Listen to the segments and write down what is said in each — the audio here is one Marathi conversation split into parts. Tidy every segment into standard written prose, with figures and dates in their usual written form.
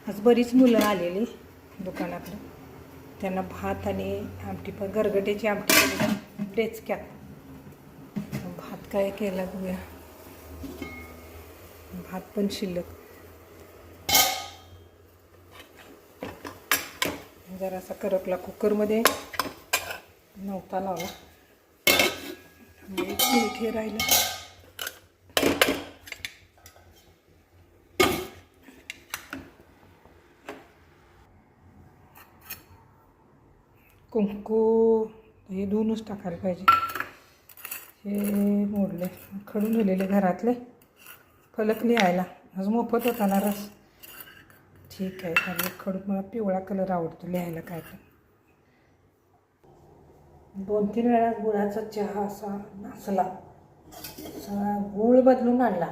आज बरीच मुलं आलेली दुकानातलं. त्यांना भात आणि आमटी पण गरगट्याची आमटी केली डेचक्यात. भात काय केला बघूया. भात पण शिल्लक. जरासा करपला कुकरमध्ये नव्हता लावला. हे राहिलं. कुंकू हे धुवूनच टाकायला पाहिजे. हे मोडले खडून झालेले घरातले फलक लिहायला. आज मोफत होता ना रस. ठीक आहे. आणि खडून मला पिवळा कलर आवडतो लिहायला. काय पण 2-3 वेळा गुळाचा चहा असा नाचला. गूळ बदलून आणला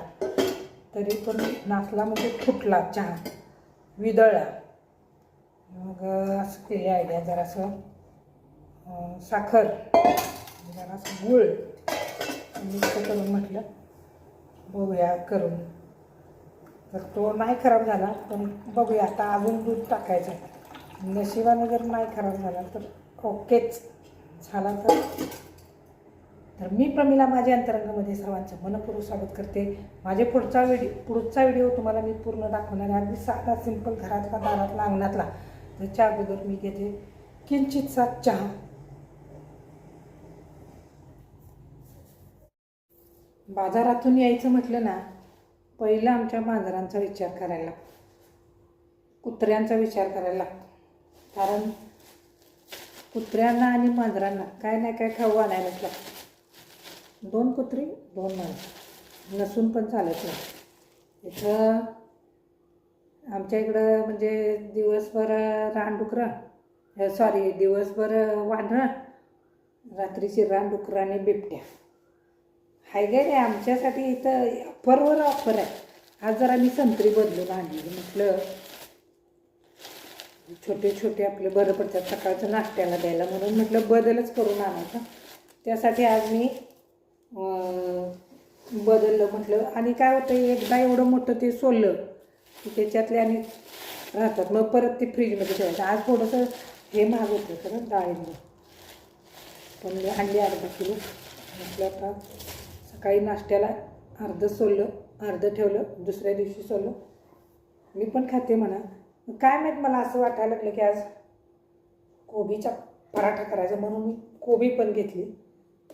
तरी पण नाचला म्हणजे फुटला चहा, विदळला. मग असं केली आयडिया. जरासं साखर जरासं गूळ मिक्स करून म्हटलं बघूया करून. तर तो नाही खराब झाला पण बघूया आता अजून दूध टाकायचं. नशिबानं जर नाही खराब झाला तर ओकेच झाला. तर मी प्रमिला माझ्या अंतरंगामध्ये सर्वांचं मनपूर्वक स्वागत करते. माझे पुढचा व्हिडिओ तुम्हाला मी पूर्ण दाखवणार आहे. अगदी साधा सिंपल घरातला दारातला अंगणातला. त्याच्या अगोदर मी घेते किंचितसा चहा. बाजारातून यायचं म्हटलं ना पहिलं आमच्या मांजरांचा विचार करायला लागतो, कुत्र्यांचा विचार करायला लागतो. कारण कुत्र्यांना आणि मांजरांना काय नाही काय खाऊ आणायलाच लागतं. 2 कुत्री 2 मांजर नसून पण चालत नाही. इथं आमच्या इकडं म्हणजे दिवसभर रानडुकरं दिवसभर वानरं, रात्रीची रानडुकरं आणि बिबट्या. हाय गे रे आमच्यासाठी इथं ऑफर आहे. आज जरा मी संत्री बदलून आणली. म्हटलं छोटे छोटे आपले बरं पडतात सकाळचं नाश्त्याला द्यायला म्हणून म्हटलं बदलच करून आणायचं. त्यासाठी आज मी बदललं म्हटलं. आणि काय होतं एकदा एवढं मोठं ते सोललं की त्याच्यातले आणि राहतात. मग परत ते फ्रीजमध्ये ठेवायचं. आज थोडंसं हे महाग होतं खरं डाळिंब पण मी आणली अर्धा किलो. म्हटलं आता सकाळी नाश्त्याला अर्धं सोललं अर्धं ठेवलं, दुसऱ्या दिवशी सोललं. मी पण खाते म्हणा. काय माहीत मला असं वाटायला लागलं की आज कोबीचा पराठा करायचा म्हणून मी कोबी पण घेतली.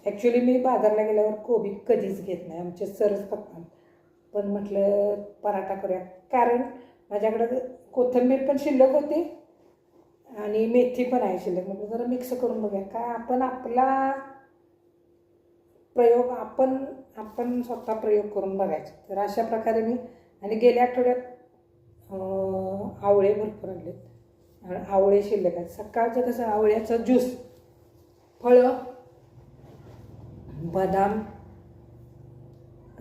ॲक्च्युली मी बाजारला गेल्यावर कोबी कधीच घेत नाही. आमचे सरच पप्पा. पण म्हटलं पराठा करूया. कारण माझ्याकडं कोथिंबीर पण शिल्लक होती आणि मेथी पण आहे शिल्लक. म्हणजे जरा मिक्स करून बघूया. काय आपण आपला प्रयोग आपण स्वतः प्रयोग करून बघायचा. तर अशा प्रकारे मी आणि गेल्या आठवड्यात आवळे भरपूर आणलेत. आवळे शिल्लक आहेत. सकाळचं कसं आवळ्याचं ज्यूस, फळं, बदाम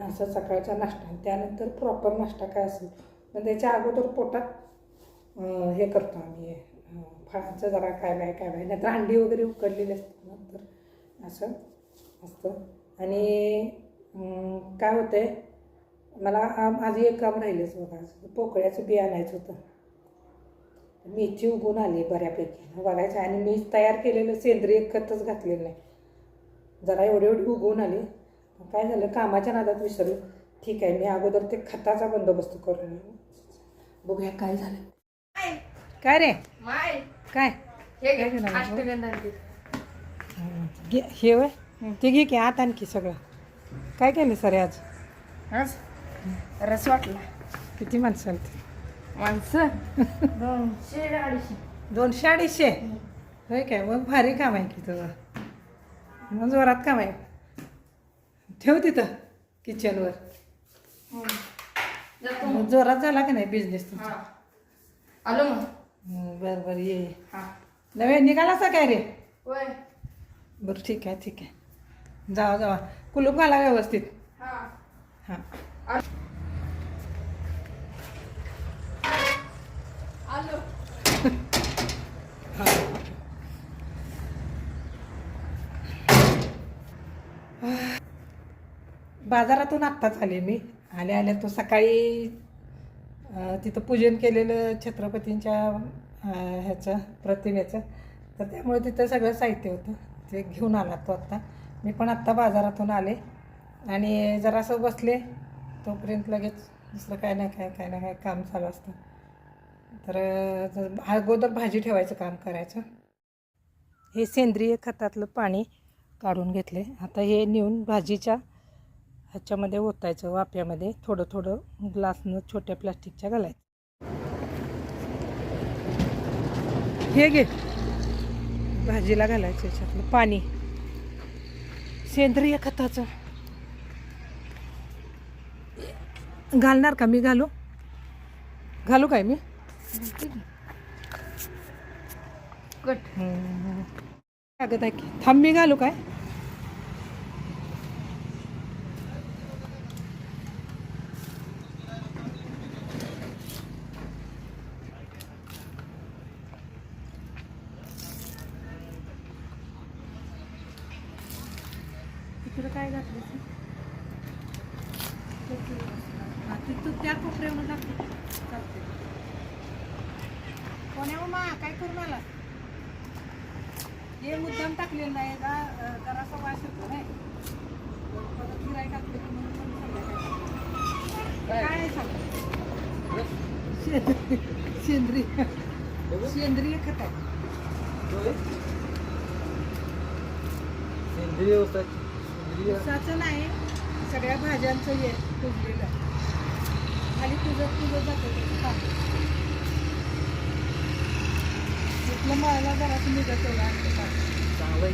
असं सकाळचा नाश्ता. त्यानंतर प्रॉपर नाश्ता काय असेल पण त्याच्या अगोदर पोटात हे करतो आम्ही फळांचं जरा काय बाय नाहीतर अंडी वगैरे उकडलेली असतात ना तर असं असतं. आणि काय होतं आहे मला माझं एक काम राहिलंच बघा. पोकळ्याचं बी आणायचं होतं. मेथी उगून आली बऱ्यापैकी बघायचं. आणि मी तयार केलेलं सेंद्रिय खतच घातलेलं नाही. जरा एवढी उगवून आली. काय झालं कामाच्या नादात विसरलो. ठीक आहे मी अगोदर ते खताचा बंदोबस्त करून बघूया काय झालं. काय रे काय हे वय ते घे की आत आणखी सगळं. काय केलं सर आज? रस वाटला. किती माणसं आली? माणसं 200-250 होय काय? मग भारी काम आहे की तुझं. मग जोरात काम आहे. ठेव तिथं किचनवर. जोरात झाला का नाही बिझनेस तुमचा? आलो मग. बरं ये नव्हे निघालासा काय रे? होय. बरं ठीक आहे जावा कुलूप घाला व्यवस्थित. हां आलो. बाजारातून आत्ताच आले मी. आल्या तो सकाळी तिथं पूजन केलेलं छत्रपतींच्या ह्याचं प्रतिमेचं, तर त्यामुळे तिथं सगळं साहित्य होतं, ते घेऊन आला तो आत्ता. मी पण आत्ता बाजारातून आले आणि जरासं बसले, तोपर्यंत लगेच दुसरं काय नाही काय काम चालू असतं. तर अगोदर भाजी ठेवायचं काम करायचं. हे सेंद्रिय खतातलं पाणी काढून घेतले. आता हे नेऊन भाजीच्या ह्याच्यामध्ये ओतायचं, वाफ्यामध्ये थोडं थोडं ग्लासनं छोट्या प्लास्टिकच्या घालायचं. हे घे, भाजीला घालायचं याच्यातलं पाणी सेंद्रिय खताचं. घालणार का? मी घालू काय मी? कट. कागद आहे की, थांब मी घालू काय? तिकडं काय घातलं? तिथं त्या कोपऱ्यावर टाकते. कोण्या मामा काय करून आला? हे मुद्दाम टाकलेलं नाही का, जरासा वास येतो नाही, परत गिराय टाकले की म्हणून काय आहे सांग. सेंद्रिय खत आहे. ऊसाचं नाही, सगळ्या भाज्यांचं हे कुजलेलं खाली तुझं जातं इथलं मळायला जरासं निघत चांगलं.